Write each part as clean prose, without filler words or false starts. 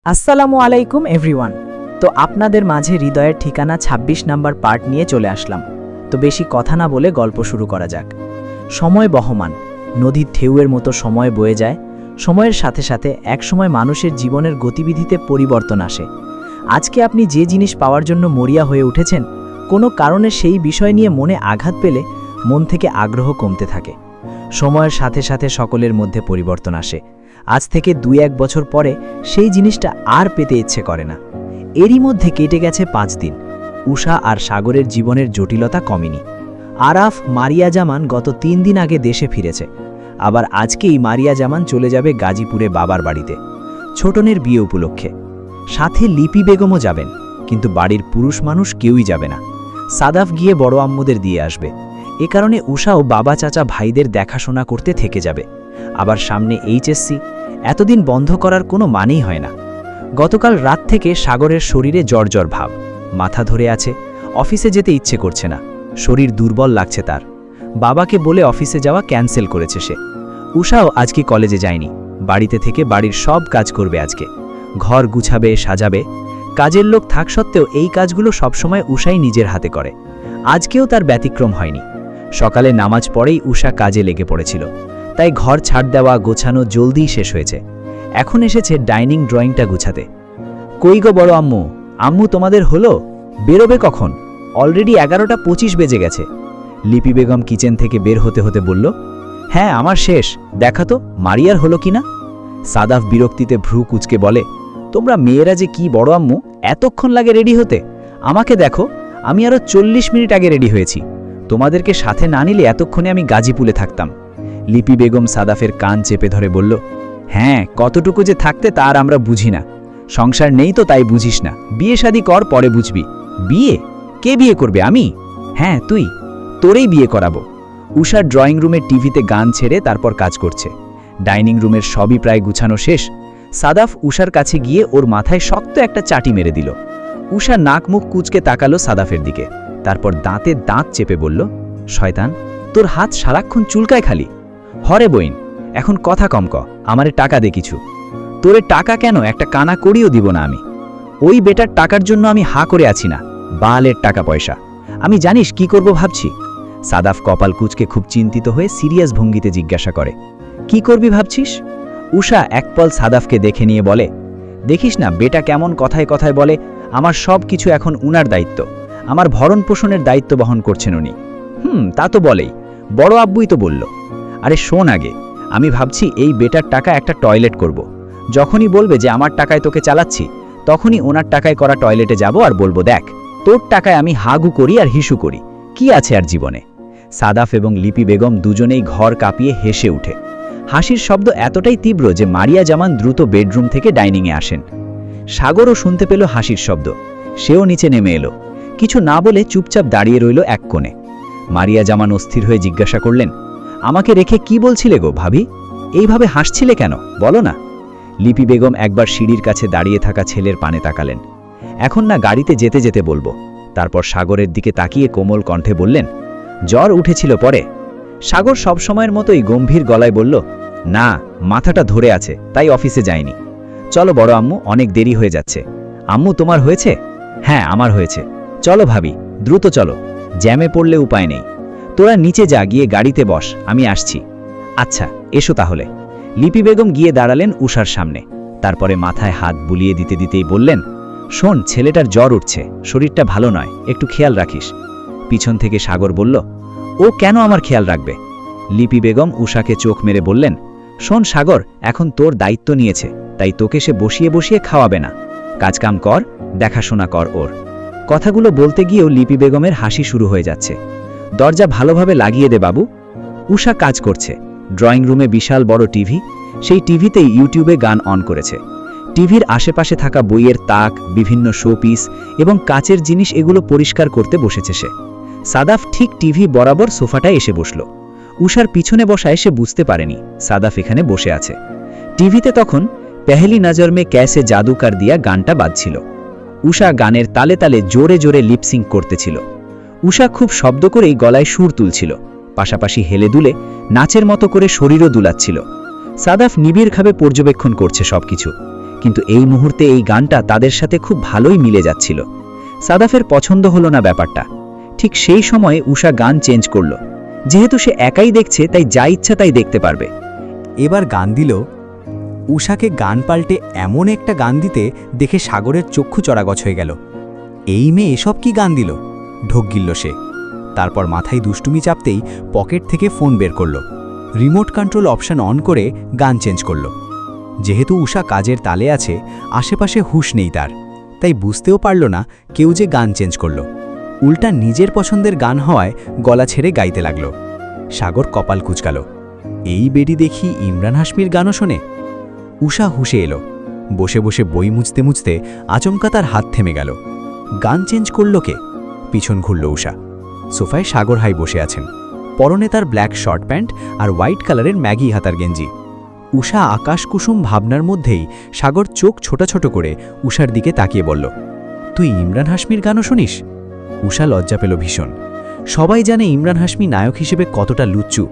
আসসালামু আলাইকুম এভরিওয়ান। তো আপনাদের মাঝে হৃদয়ের ঠিকানা ২৬ নাম্বার পার্ট নিয়ে চলে আসলাম। তো বেশি কথা না বলে গল্প শুরু করা যাক। সময় বহমান, নদীর ঢেউয়ের মতো সময় বয়ে যায়। সময়ের সাথে সাথে একসময় মানুষের জীবনের গতিবিধিতে পরিবর্তন আসে। আজকে আপনি যে জিনিস পাওয়ার জন্য মরিয়া হয়ে উঠেছেন, কোনো কারণে সেই বিষয় নিয়ে মনে আঘাত পেলে মন থেকে আগ্রহ কমতে থাকে। সময়ের সাথে সাথে সকলের মধ্যে পরিবর্তন আসে। আজ থেকে ২-১ বছর পরে সেই জিনিসটা আর পেতে ইচ্ছে করে না। এরই মধ্যে কেটে গেছে ৫ দিন। উষা আর সাগরের জীবনের জটিলতা কমেনি। আরাফ মারিয়া জামান গত ৩ দিন আগে দেশে ফিরেছে। আবার আজকেই মারিয়া জামান চলে যাবে গাজীপুরে বাবার বাড়িতে, ছোটনের বিয়ে উপলক্ষে। সাথে লিপি বেগমও যাবেন, কিন্তু বাড়ির পুরুষ মানুষ কেউই যাবে না। সাদাফ গিয়ে বড় আম্মুদের দিয়ে আসবে। এ কারণে উষাও বাবা চাচা ভাইদের দেখাশোনা করতে থেকে যাবে। আবার সামনে এইচএসসি, এতদিন বন্ধ করার কোনো মানেই হয় না। গতকাল রাত থেকে সাগরের শরীরে জ্বর ভাব, মাথা ধরে আছে, অফিসে যেতে ইচ্ছে করছে না, শরীর দুর্বল লাগছে তার। বাবাকে বলে অফিসে যাওয়া ক্যান্সেল করেছে সে। উষাও আজকে কলেজে যায়নি, বাড়িতে থেকে বাড়ির সব কাজ করবে আজকে। ঘর গুছাবে, সাজাবে। কাজের লোক থাক সত্ত্বেও এই কাজগুলো সবসময় উষাই নিজের হাতে করে। আজকেও তার ব্যতিক্রম হয়নি। সকালে নামাজ পড়েই উষা কাজে লেগে পড়েছিল, তাই ঘর ছাড় দেওয়া গোছানো জলদিই শেষ হয়েছে। এখন এসেছে ডাইনিং ড্রয়িংটা গুছাতে। কই গো বড় আম্মু, আম্মু তোমাদের হলো? বেরোবে কখন? অলরেডি 11:25 বেজে গেছে। লিপি বেগম কিচেন থেকে বের হতে হতে বলল, হ্যাঁ আমার শেষ, দেখা তো মারিয়ার হলো কিনা। সাদাফ বিরক্তিতে ভ্রু কুচকে বলে, তোমরা মেয়েরা যে কি বড় আম্মু, এতক্ষণ লাগে রেডি হতে? আমাকে দেখো, আমি আরো 40 মিনিট আগে রেডি হয়েছি। তোমাদেরকে সাথে না নিলে এতক্ষণে আমি গাজীপুরে থাকতাম। লিপি বেগম সাদাফের কান চেপে ধরে বলল, হ্যাঁ কতটুকু যে থাকতে তার আমরা বুঝি না। সংসার নেই তো তাই বুঝিস না। বিয়ে শাদী কর, পরে বুঝবি। বিয়ে? কে বিয়ে করবে? আমি? হ্যাঁ তুই, তোরেই বিয়ে করাবো। উষার ড্রয়িং রুমের টিভিতে গান ছেড়ে তারপর কাজ করছে। ডাইনিং রুমের সবই প্রায় গুছানো শেষ। সাদাফ উষার কাছে গিয়ে ওর মাথায় শক্ত একটা চাটি মেরে দিল। উষা নাক মুখ কুচকে তাকালো সাদাফের দিকে, তারপর দাঁতে দাঁত চেপে বলল, শয়তান, তোর হাত সারাক্ষণ চুলকায় খালি। হরে বইন, এখন কথা কম ক, আমারে টাকা দে কিছু। তোরে টাকা কেন, একটা কানা করিও দিব না আমি। ওই বেটার টাকার জন্য আমি হা করে আছি না, বালের টাকা পয়সা। আমি জানিস কি করব ভাবছি? সাদাফ কপাল কুচকে খুব চিন্তিত হয়ে সিরিয়াস ভঙ্গিতে জিজ্ঞাসা করে, কি করবি ভাবছিস? উষা একপল সাদাফকে দেখে নিয়ে বলে, দেখিস না বেটা কেমন কথায় কথায় বলে, আমার সব কিছু এখন উনার দায়িত্ব, আমার ভরণ পোষণের দায়িত্ব বহন করছেন উনি। তা তো বলেই, বড় আব্বুই তো বলল। আরে শোন আগে, আমি ভাবছি এই বেটার টাকা একটা টয়লেট করব। যখনই বলবে যে আমার টাকায় তোকে চালাচ্ছি, তখনই ওনার টাকায় করা টয়লেটে যাব আর বলবো, দেখ তোর টাকায় আমি হাগু করি আর হিসু করি, কি আছে আর জীবনে। সাদাফ এবং লিপি বেগম দুজনেই ঘর কাঁপিয়ে হেসে উঠে। হাসির শব্দ এতটাই তীব্র যে মারিয়া জামান দ্রুত বেডরুম থেকে ডাইনিংয়ে আসেন। সাগরও শুনতে পেল হাসির শব্দ, সেও নিচে নেমে এলো। কিছু না বলে চুপচাপ দাঁড়িয়ে রইল এক কোণে। মারিয়া জামান অস্থির হয়ে জিজ্ঞাসা করলেন, আমাকে রেখে কি বলছিলে গো ভাবি? এইভাবে হাসছিলে কেন, বলো না। লিপি বেগম একবার সিঁড়ির কাছে দাঁড়িয়ে থাকা ছেলের পানে তাকালেন। এখন না, গাড়িতে যেতে যেতে বলবো। তারপর সাগরের দিকে তাকিয়ে কোমল কণ্ঠে বললেন, জ্বর উঠেছিল পরে? সাগর সবসময়ের মতোই গম্ভীর গলায় বলল, না, মাথাটা ধরে আছে, তাই অফিসে যায়নি। চলো বড় আম্মু, অনেক দেরি হয়ে যাচ্ছে। আম্মু তোমার হয়েছে? হ্যাঁ আমার হয়েছে। চলো ভাবি, দ্রুত চলো, জ্যামে পড়লে উপায় নেই। তোরা নিচে যা, গিয়ে গাড়িতে বস, আমি আসছি। আচ্ছা এসো তাহলে। লিপি বেগম গিয়ে দাঁড়ালেন উষার সামনে। তারপরে মাথায় হাত বুলিয়ে দিতে দিতেই বললেন, শোন, ছেলেটার জ্বর উঠছে, শরীরটা ভালো নয়, একটু খেয়াল রাখিস। পিছন থেকে সাগর বলল, ও কেন আমার খেয়াল রাখবে? লিপি বেগম উষাকে চোখ মেরে বললেন, শোন সাগর, এখন তোর দায়িত্ব নিয়েছে, তাই তোকে সে বসিয়ে বসিয়ে খাওয়াবে না। কাজকাম কর, দেখাশোনা কর ওর। কথাগুলো বলতে গিয়েও লিপি বেগমের হাসি শুরু হয়ে যাচ্ছে। দরজা ভালোভাবে লাগিয়ে দে বাবু। উষা কাজ করছে। ড্রয়িং রুমে বিশাল বড় টিভি, সেই টিভিতেই ইউটিউবে গান অন করেছে। টিভির আশেপাশে থাকা বইয়ের তাক, বিভিন্ন শোপিস এবং কাচের জিনিস, এগুলো পরিষ্কার করতে বসেছে সে। সাদাফ ঠিক টিভি বরাবর সোফাটায় এসে বসল। উষার পিছনে বসায় সে বুঝতে পারেনি সাদাফ এখানে বসে আছে। টিভিতে তখন পেহলি নজর মে ক্যাসে জাদু কর দিয়া গানটা বাজছিল। উষা গানের তালে তালে জোরে জোরে লিপসিং করতেছিল। উষা খুব শব্দ করেই গলায় সুর তুলছিল, পাশাপাশি হেলে দুলে নাচের মতো করে শরীরও দুলাচ্ছিল। সাদাফ নিবিড়ভাবে পর্যবেক্ষণ করছে সবকিছু। কিন্তু এই মুহূর্তে এই গানটা তাদের সাথে খুব ভালোই মিলে যাচ্ছিল। সাদাফের পছন্দ হলো না ব্যাপারটা। ঠিক সেই সময়ে উষা গান চেঞ্জ করল। যেহেতু সে একাই দেখছে, তাই যা ইচ্ছা তাই দেখতে পারবে। এবার গান দিল। উষাকে গান পাল্টে এমন একটা গান দিতে দেখে সাগরের চক্ষু চড়াগছ হয়ে গেল। এই মেয়ে এসব কি গান দিল? ঢোক গিলল সে। তারপর মাথায় দুষ্টুমি চাপতেই পকেট থেকে ফোন বের করল। রিমোট কন্ট্রোল অপশন অন করে গান চেঞ্জ করল। যেহেতু উষা কাজের তালে আছে, আশেপাশে হুঁশ নেই তার, তাই বুঝতেও পারল না কেউ যে গান চেঞ্জ করল। উল্টা নিজের পছন্দের গান হওয়ায় গলা ছেড়ে গাইতে লাগল। সাগর কপাল কুঁচকাল। এই বেডি দেখি ইমরান হাশমির গানও শোনে। উষা হুঁশে এলো। বসে বসে বই মুছতে মুছতে আচমকা তার হাত থেমে গেল। গান চেঞ্জ করল কে? পিছন ঘুরল উষা। সোফায় সাগর হাই বসে আছেন। পরনে তার ব্ল্যাক শর্ট প্যান্ট আর হোয়াইট কালারের ম্যাগি হাতার গেঞ্জি। উষা আকাশ কুসুম ভাবনার মধ্যেই সাগর চোখ ছোট ছোট করে উষার দিকে তাকিয়ে বলল, তুই ইমরান হাশমির গানও শুনিস? উষা লজ্জা পেল ভীষণ। সবাই জানে ইমরান হাশমি নায়ক হিসেবে কতটা লুচ্চু,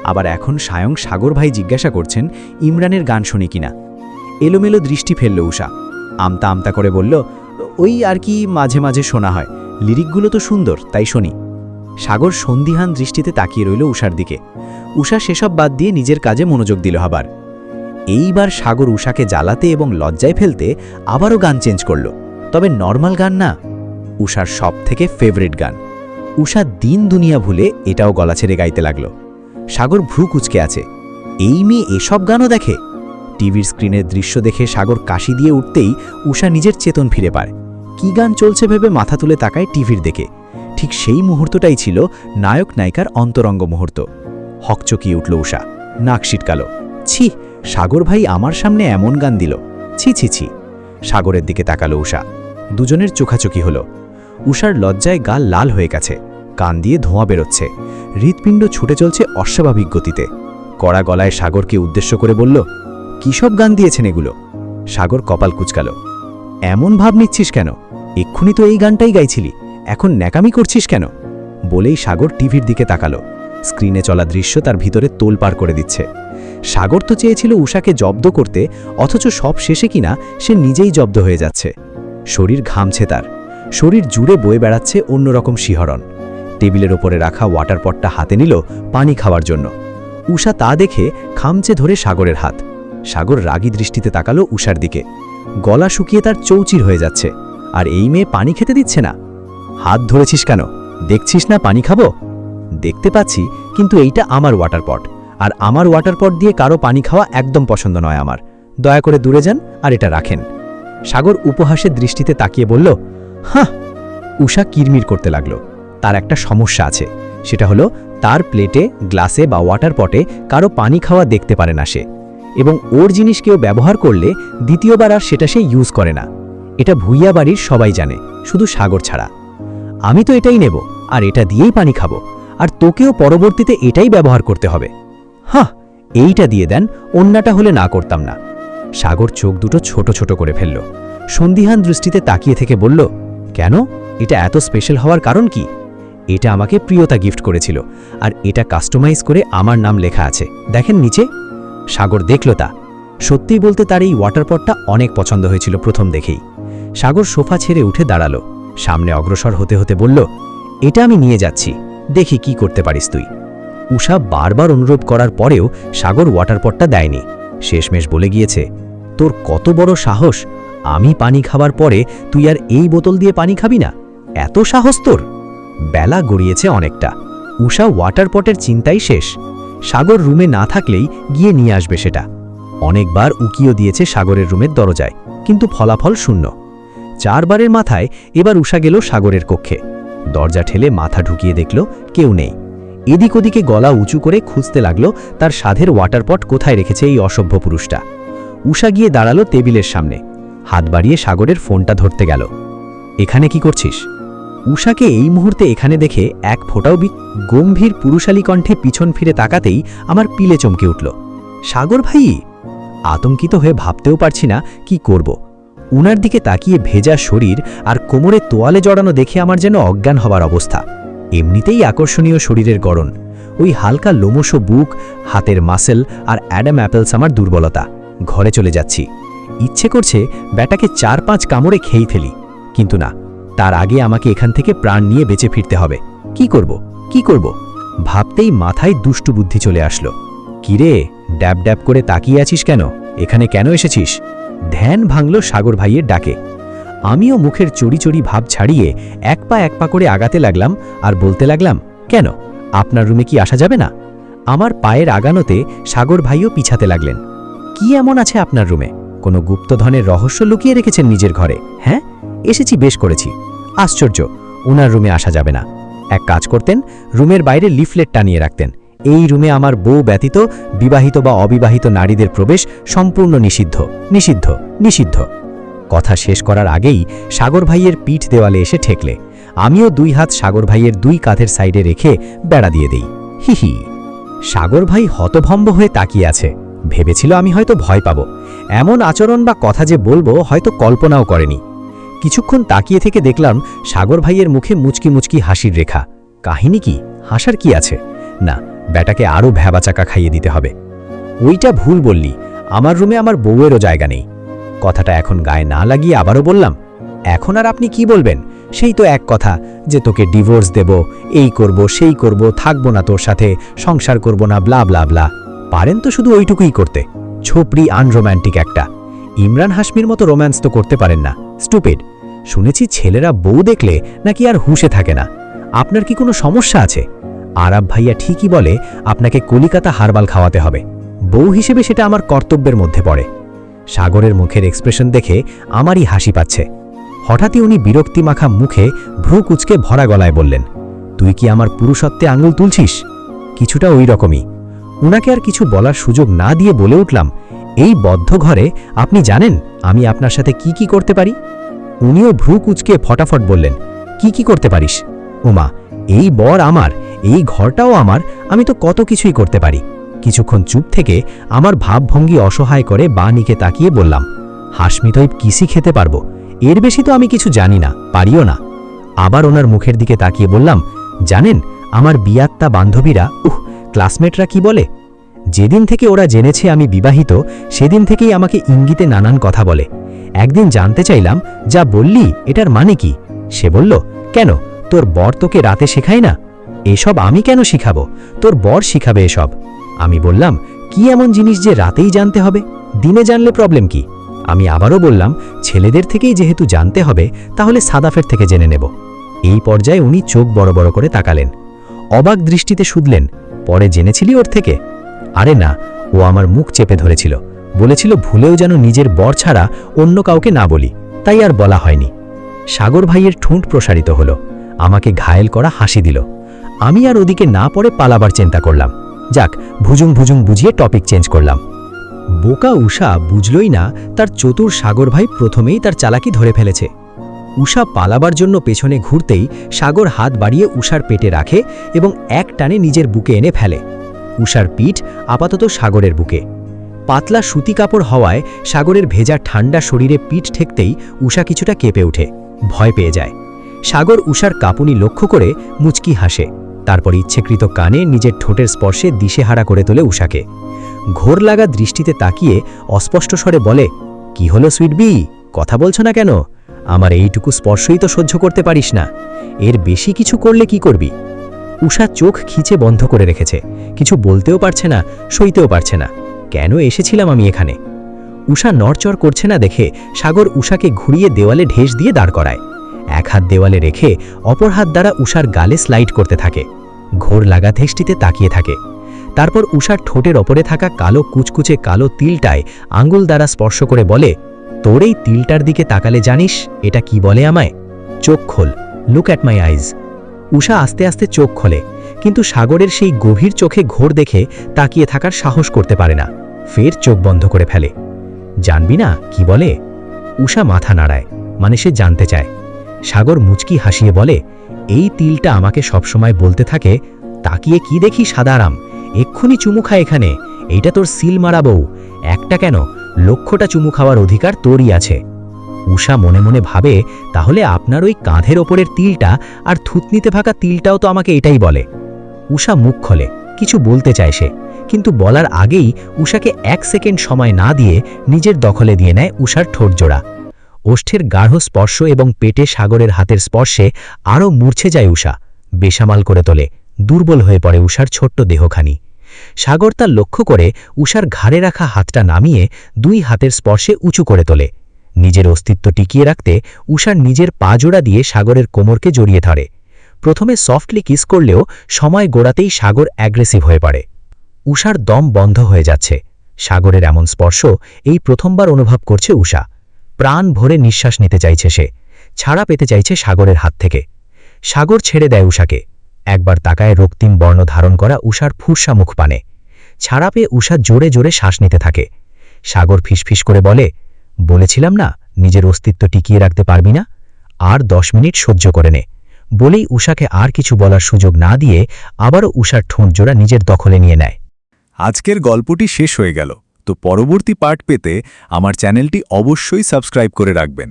আবার এখন স্বয়ং সাগর ভাই জিজ্ঞাসা করছেন ইমরানের গান শুনি কিনা। এলোমেলো দৃষ্টি ফেলল উষা। আমতা আমতা করে বলল, ওই আর কি মাঝে মাঝে শোনা হয়, লিরিকগুলো তো সুন্দর তাই শুনি। সাগর সন্দিহান দৃষ্টিতে তাকিয়ে রইল উষার দিকে। উষা সেসব বাদ দিয়ে নিজের কাজে মনোযোগ দিল। আবার এইবার সাগর উষাকে জ্বালাতে এবং লজ্জায় ফেলতে আবারও গান চেঞ্জ করল, তবে নর্মাল গান না, উষার সব থেকে ফেভারিট গান। উষা দিন দুনিয়া ভুলে এটাও গলা ছেড়ে গাইতে লাগল। সাগর ভ্রু কুচকে আছে। এই মেয়ে এসব গানও দেখে? টিভির স্ক্রিনের দৃশ্য দেখে সাগর কাশি দিয়ে উঠতেই উষা নিজের চেতন ফিরে পায়। কি গান চলছে ভেবে মাথা তুলে তাকায় টিভির দিকে। ঠিক সেই মুহূর্তটাই ছিল নায়ক নায়িকার অন্তরঙ্গ মুহূর্ত। হকচকিয়ে উঠল উষা, নাক সিটকাল। ছি, সাগর ভাই আমার সামনে এমন গান দিল, ছি ছি ছি। সাগরের দিকে তাকালো উষা। দুজনের চোখাচোখি হলো। উষার লজ্জায় গাল লাল হয়ে গেছে, কান দিয়ে ধোঁয়া বেরোচ্ছে, হৃৎপিণ্ড ছুটে চলছে অস্বাভাবিক গতিতে। কড়া গলায় সাগরকে উদ্দেশ্য করে বলল, কিসব গান দিয়েছেন এগুলো? সাগর কপাল কুচকাল। এমন ভাব নিচ্ছিস কেন? এক্ষুনি তো এই গানটাই গাইছিলি, এখন ন্যাকামি করছিস কেন? বলেই সাগর টিভির দিকে তাকালো। স্ক্রিনে চলা দৃশ্য তার ভিতরে তোলপাড় করে দিচ্ছে। সাগর তো চেয়েছিল উষাকে জব্দ করতে, অথচ সব শেষে কিনা সে নিজেই জব্দ হয়ে যাচ্ছে। শরীর ঘামছে তার, শরীর জুড়ে বয়ে বেড়াচ্ছে অন্যরকম শিহরণ। টেবিলের ওপরে রাখা ওয়াটার পটটা হাতে নিল পানি খাওয়ার জন্য। উষা তা দেখে খামচে ধরে সাগরের হাত। সাগর রাগী দৃষ্টিতে তাকালো উষার দিকে। গলা শুকিয়ে তার চৌচির হয়ে যাচ্ছে, আর এই মেয়ে পানি খেতে দিচ্ছে না। হাত ধরেছিস কেন? দেখছিস না পানি খাবো? দেখতে পাচ্ছি, কিন্তু এইটা আমার ওয়াটার পট, আর আমার ওয়াটার পট দিয়ে কারো পানি খাওয়া একদম পছন্দ নয় আমার। দয়া করে দূরে যান আর এটা রাখেন। সাগর উপহাসের দৃষ্টিতে তাকিয়ে বলল, হাঁ। উষা কিরমির করতে লাগলো। তার একটা সমস্যা আছে, সেটা হলো তার প্লেটে, গ্লাসে বা ওয়াটার পটে কারো পানি খাওয়া দেখতে পারে না সে, এবং ওর জিনিস কেউ ব্যবহার করলে দ্বিতীয়বার আর সেটা সে ইউজ করে না। এটা ভুইয়া বাড়ির সবাই জানে, শুধু সাগর ছাড়া। আমি তো এটাই নেব, আর এটা দিয়েই পানি খাবো, আর তোকেও পরবর্তীতে এটাই ব্যবহার করতে হবে। হাঁ, এইটা দিয়ে দেন, অন্যটা হলে না করতাম না। সাগর চোখ দুটো ছোট ছোট করে ফেলল। সন্দিহান দৃষ্টিতে তাকিয়ে থেকে বলল, কেন? এটা এত স্পেশাল হওয়ার কারণ কি? এটা আমাকে প্রিয়তা গিফট করেছিল, আর এটা কাস্টমাইজ করে আমার নাম লেখা আছে, দেখেন নিচে। সাগর দেখল তা। সত্যিই বলতে তার এই ওয়াটার পটটা অনেক পছন্দ হয়েছিল প্রথম দেখেই। সাগর সোফা ছেড়ে উঠে দাঁড়ালো, সামনে অগ্রসর হতে হতে বলল, এটা আমি নিয়ে যাচ্ছি, দেখি কি করতে পারিস তুই। উষা বারবার অনুরোধ করার পরেও সাগর ওয়াটার পটটা দেয়নি। শেষমেশ বলে গিয়েছে, তোর কত বড় সাহস! আমি পানি খাবার পরে তুই আর এই বোতল দিয়ে পানি খাবি না? এত সাহস তোর! বেলা গড়িয়েছে অনেকটা। উষা ওয়াটার পটের চিন্তাই শেষ। সাগর রুমে না থাকলেই গিয়ে নিয়ে আসবে সেটা। অনেকবার উকিও দিয়েছে সাগরের রুমের দরজায়, কিন্তু ফলাফল শূন্য। 4 বারের মাথায় এবার উষা গেল সাগরের কক্ষে। দরজা ঠেলে মাথা ঢুকিয়ে দেখল কেউ নেই। এদিক ওদিকে গলা উঁচু করে খুঁজতে লাগলো তার সাধের ওয়াটার পট কোথায় রেখেছে এই অসভ্য পুরুষটা। উষা গিয়ে দাঁড়ালো টেবিলের সামনে, হাত বাড়িয়ে সাগরের ফোনটা ধরতে গেল। এখানে কি করছিস? উষাকে এই মুহূর্তে এখানে দেখে এক ফোঁটাও গম্ভীর পুরুষালী কণ্ঠে পিছন ফিরে তাকাতেই আমার পিলে চমকে উঠল। সাগর ভাই! আতঙ্কিত হয়ে ভাবতেও পারছি না কি করব। উনার দিকে তাকিয়ে ভেজা শরীর আর কোমরে তোয়ালে জড়ানো দেখে আমার যেন অজ্ঞান হবার অবস্থা। এমনিতেই আকর্ষণীয় শরীরের গড়ন, ওই হালকা লোমশ বুক, হাতের মাসেল আর অ্যাডাম অ্যাপেলস আমার দুর্বলতা। ঘরে চলে যাচ্ছি। ইচ্ছে করছে ব্যাটাকে 4-5 কামড়ে খেয়ে ফেলি, কিন্তু না, তার আগে আমাকে এখান থেকে প্রাণ নিয়ে বেঁচে ফিরতে হবে। কি করব ভাবতেই মাথায় দুষ্টু বুদ্ধি চলে আসলো। কিরে, ড্যাব ড্যাব করে তাকিয়ে আছিস কেন? এখানে কেন এসেছিস? ধ্যান ভাঙল সাগর ভাইয়ের ডাকে। আমিও মুখের চড়ি চড়ি ভাব ছাড়িয়ে এক পা করে আগাতে লাগলাম আর বলতে লাগলাম, কেন, আপনার রুমে কি আসা যাবে না? আমার পায়ের আগানোতে সাগর ভাইও পিছাতে লাগলেন। কি এমন আছে আপনার রুমে? কোনো গুপ্তধনের রহস্য লুকিয়ে রেখেছেন নিজের ঘরে? হ্যাঁ, এসেছি, বেশ করেছি। আশ্চর্য, ওনার রুমে আসা যাবে না। এক কাজ করতেন, রুমের বাইরে লিফলেট টানিয়ে রাখতেন, এই রুমে আমার বউ ব্যতীত বিবাহিত বা অবিবাহিত নারীদের প্রবেশ সম্পূর্ণ নিষিদ্ধ, নিষিদ্ধ, নিষিদ্ধ। কথা শেষ করার আগেই সাগর ভাইয়ের পিঠ দেওয়ালে এসে ঠেকলে আমিও 2 হাত সাগর ভাইয়ের 2 কাঁধের সাইডে রেখে বেড়া দিয়ে দেই। হি। সাগর ভাই হতভম্ব হয়ে তাকিয়ে আছে। ভেবেছিল আমি হয়তো ভয় পাব, এমন আচরণ বা কথা যে বলবো হয়তো কল্পনাও করেনি। কিছুক্ষণ তাকিয়ে থেকে দেখলাম সাগর ভাইয়ের মুখে মুচকি মুচকি হাসির রেখা। কাহিনী কি? হাসার কি আছে? না, ব্যাটাকে আরও ভ্যাবাচাকা খাইয়ে দিতে হবে। ওইটা ভুল বললি, আমার রুমে আমার বউয়েরও জায়গা নেই। কথাটা এখন গায়ে না লাগিয়ে আবারও বললাম, এখন আর আপনি কি বলবেন? সেই তো এক কথা, যে তোকে ডিভোর্স দেব, এই করব, সেই করব, থাকবো না তোর সাথে, সংসার করব না, ব্লা ব্লা ব্লা। পারেন তো শুধু ওইটুকুই করতে। ছোপড়ি আনরোম্যান্টিক একটা। ইমরান হাশমির মতো রোম্যান্স তো করতে পারেন না, স্টুপিড। শুনেছি ছেলেরা বউ দেখলে নাকি আর হুঁশে থাকে না। আপনার কি কোনো সমস্যা আছে? আরাব ভাইয়া ঠিকই বলে, আপনাকে কলিকাতা হারবাল খাওয়াতে হবে। বউ হিসেবে সেটা আমার কর্তব্যের মধ্যে পড়ে। সাগরের মুখের এক্সপ্রেশন দেখে আমারই হাসি পাচ্ছে। হঠাৎই উনি বিরক্তিমাখা মুখে ভ্রু কুচকে ভরা গলায় বললেন, তুই কি আমার পুরুষত্বে আঙুল তুলছিস? কিছুটা ওই রকমই। উনাকে আর কিছু বলার সুযোগ না দিয়ে বলে উঠলাম, এই বদ্ধ ঘরে আপনি জানেন আমি আপনার সাথে কি করতে পারি? উনিও ভ্রু কুচকে ফটাফট বললেন, কি করতে পারিস? ওমা, এই বর আমার, এই ঘরটাও আমার, আমি তো কত কিছুই করতে পারি। কিছুক্ষণ চুপ থেকে আমার ভাবভঙ্গি অসহায় করে বানিকে তাকিয়ে বললাম, হাসমিতই কিসি খেতে পারবো, এর বেশি তো আমি কিছু জানি না, পারিও না। আবার ওনার মুখের দিকে তাকিয়ে বললাম, জানেন আমার বিয়াত্তা বান্ধবীরা, ক্লাসমেটরা কি বলে? যেদিন থেকে ওরা জেনেছে আমি বিবাহিত, সেদিন থেকেই আমাকে ইঙ্গিতে নানান কথা বলে। একদিন জানতে চাইলাম, যা বললি এটার মানে কি? সে বলল, কেন, তোর বর তোকে রাতে শেখায় না? এসব আমি কেন শিখাবো? তোর বর শিখাবে এসব। আমি বললাম, কি এমন জিনিস যে রাতেই জানতে হবে? দিনে জানলে প্রবলেম কি? আমি আবারও বললাম, ছেলেদের থেকেই যেহেতু জানতে হবে, তাহলে সাদাফের থেকে জেনে নেব। এই পর্যায়ে উনি চোখ বড় বড় করে তাকালেন, অবাক দৃষ্টিতে শুধলেন, পরে জেনেছিলি ওর থেকে? আরে না, ও আমার মুখ চেপে ধরেছিল, বলেছিল ভুলেও যেন নিজের বর ছাড়া অন্য কাউকে না বলি, তাই আর বলা হয়নি। সাগর ভাইয়ের ঠোঁট প্রসারিত হলো, আমাকে ঘায়েল করা হাসি দিল। আমি আর ওদিকে না পড়ে পালাবার চিন্তা করলাম। যাক, ভুজুং বুঝিয়ে টপিক চেঞ্জ করলাম। বোকা উষা বুঝলই না তার চতুর সাগর ভাই প্রথমেই তার চালাকি ধরে ফেলেছে। উষা পালাবার জন্য পেছনে ঘুরতেই সাগর হাত বাড়িয়ে উষার পেটে রাখে এবং এক টানে নিজের বুকে এনে ফেলে। উষার পিঠ আপাতত সাগরের বুকে। পাতলা সুতি কাপড় হওয়ায় সাগরের ভেজা ঠান্ডা শরীরে পিঠ ঠেকতেই উষা কিছুটা কেঁপে ওঠে, ভয় পেয়ে যায়। সাগর উষার কাঁপুনি লক্ষ্য করে মুচকি হাসে, তারপর ইচ্ছেকৃত কানে নিজের ঠোঁটের স্পর্শে দিশেহারা করে তোলে উষাকে। ঘোর লাগা দৃষ্টিতে তাকিয়ে অস্পষ্ট স্বরে বলে, কি হলো সুইটবি, কথা বলছো না কেন? আমার এইটুকু স্পর্শই তো সহ্য করতে পারিস না, এর বেশি কিছু করলে কি করবি? উষা চোখ খিচে বন্ধ করে রেখেছে, কিছু বলতেও পারছে না, সইতেও পারছে না। কেন এসেছিলাম আমি এখানে? উষা নড়চড় করছে না দেখে সাগর উষাকে ঘুরিয়ে দেওয়ালে ঢেস দিয়ে দাঁড় করায়। এক হাত দেওয়ালে রেখে অপর হাত দ্বারা উষার গালে স্লাইড করতে থাকে। ঘোর লাগা দৃষ্টিতে তাকিয়ে থাকে। তারপর উষার ঠোঁটের ওপরে থাকা কালো কুচকুচে কালো তিলটায় আঙ্গুল দ্বারা স্পর্শ করে বলে, তোর এই তিলটার দিকে তাকালে জানিস এটা কি বলে আমায়? চোখ খোল, লুক অ্যাট মাই আইজ। উষা আস্তে আস্তে চোখ খোলে, কিন্তু সাগরের সেই গভীর চোখে ঘোর দেখে তাকিয়ে থাকার সাহস করতে পারে না, ফের চোখ বন্ধ করে ফেলে। জানবি না কি বলে? উষা মাথা নাড়ায়, মানে সে জানতে চায়। সাগর মুচকি হাসিয়ে বলে, এই তিলটা আমাকে সবসময় বলতে থাকে, তাকিয়ে কি দেখি সাদারাম, এক্ষুনি চুমু খা এখানে, এইটা তোর সিল মারা বউ, একটা কেন 1,00,000টা চুমু খাওয়ার অধিকার তোরই আছে। উষা মনে মনে ভাবে, তাহলে আপনার ওই কাঁধের ওপরের তিলটা আর থুতনিতে ফাঁকা তিলটাও তো আমাকে এটাই বলে। উষা মুখ খোলে, কিছু বলতে চায় সে, কিন্তু বলার আগেই উষাকে 1 সেকেন্ড সময় না দিয়ে নিজের দখলে দিয়ে নেয় উষার ঠোঁটজোড়া। ওষ্ঠের গাঢ় স্পর্শ এবং পেটে সাগরের হাতের স্পর্শে আরও মূর্ছে যায় উষা, বেসামাল করে তোলে, দুর্বল হয়ে পড়ে উষার ছোট্ট দেহখানি। সাগর তার লক্ষ্য করে উষার ঘাড়ে রাখা হাতটা নামিয়ে 2 হাতের স্পর্শে উঁচু করে তোলে। নিজের অস্তিত্ব টিকিয়ে রাখতে উষার নিজের পা জোড়া দিয়ে সাগরের কোমরকে জড়িয়ে ধরে। প্রথমে সফটলি কিস করলেও সময় গোড়াতেই সাগর অ্যাগ্রেসিভ হয়ে পড়ে। উষার দম বন্ধ হয়ে যাচ্ছে। সাগরের এমন স্পর্শ এই প্রথমবার অনুভব করছে উষা। প্রাণ ভরে নিঃশ্বাস নিতে চাইছে সে, ছাড়া পেতে চাইছে সাগরের হাত থেকে। সাগর ছেড়ে দেয় উষাকে। একবার তাকায় রক্তিম বর্ণ ধারণ করা উষার ফুরসা মুখ পানে। ছাড়া পেয়ে উষা জোরে জোরে শ্বাস নিতে থাকে। সাগর ফিসফিস করে বলে, বলেছিলাম না নিজের অস্তিত্ব টিকিয়ে রাখতে পারবি না, আর 10 মিনিট সহ্য করে নে। বলেই উষাকে আর কিছু বলার সুযোগ না দিয়ে আবারও উষার ঠোঁটজোড়া নিজের দখলে নিয়ে নেয়। আজকের গল্পটি শেষ হয়ে গেল। তো পরবর্তী পার্ট পেতে আমার চ্যানেলটি অবশ্যই সাবস্ক্রাইব করে রাখবেন।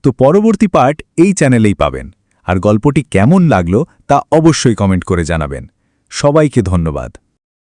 তো পরবর্তী পার্ট এই চ্যানেলেই পাবেন। আর গল্পটি কেমন লাগলো তা অবশ্যই কমেন্ট করে জানাবেন। সবাইকে ধন্যবাদ।